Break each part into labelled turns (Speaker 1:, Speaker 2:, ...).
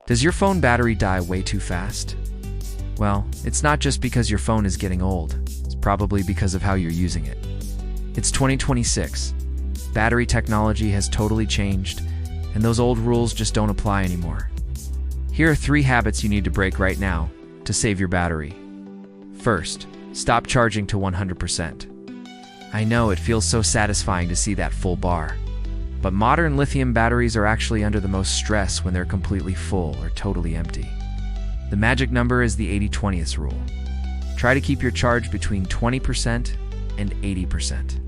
Speaker 1: Does your phone battery die way too fast? Well, it's not just because your phone is getting old. It's probably because of how you're using it. It's 2026. Battery technology has totally changed, and those old rules just don't apply anymore. Here are 3 habits you need to break right now to save your battery. First, stop charging to 100%. I know it feels so satisfying to see that full bar, but modern lithium batteries are actually under the most stress when they're completely full or totally empty. The magic number is the 80-20 rule. Try to keep your charge between 20% and 80%.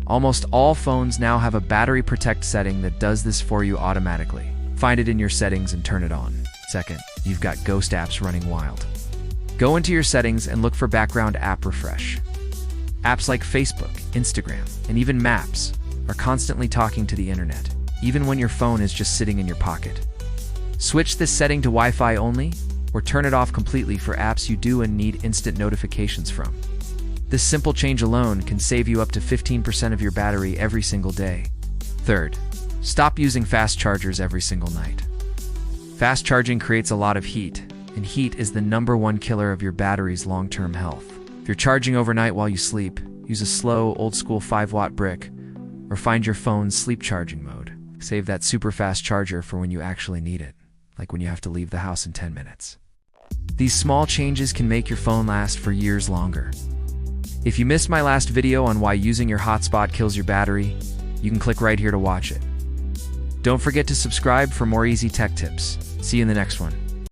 Speaker 1: Almost all phones now have a battery protect setting that does this for you automatically. Find it in your settings and turn it on. Second, you've got ghost apps running wild. Go into your settings and look for background app refresh. Apps like Facebook, Instagram, and even Maps are constantly talking to the internet, even when your phone is just sitting in your pocket. Switch this setting to Wi-Fi only, or turn it off completely for apps you do and need instant notifications from. This simple change alone can save you up to 15% of your battery every single day. Third, stop using fast chargers every single night. Fast charging creates a lot of heat, and heat is the #1 killer of your battery's long-term health. If you're charging overnight while you sleep, use a slow, old-school 5-watt brick, or find your phone's sleep charging mode. Save that super fast charger for when you actually need it, like when you have to leave the house in 10 minutes. These small changes can make your phone last for years longer. If you missed my last video on why using your hotspot kills your battery, you can click right here to watch it. Don't forget to subscribe for more easy tech tips. See you in the next one.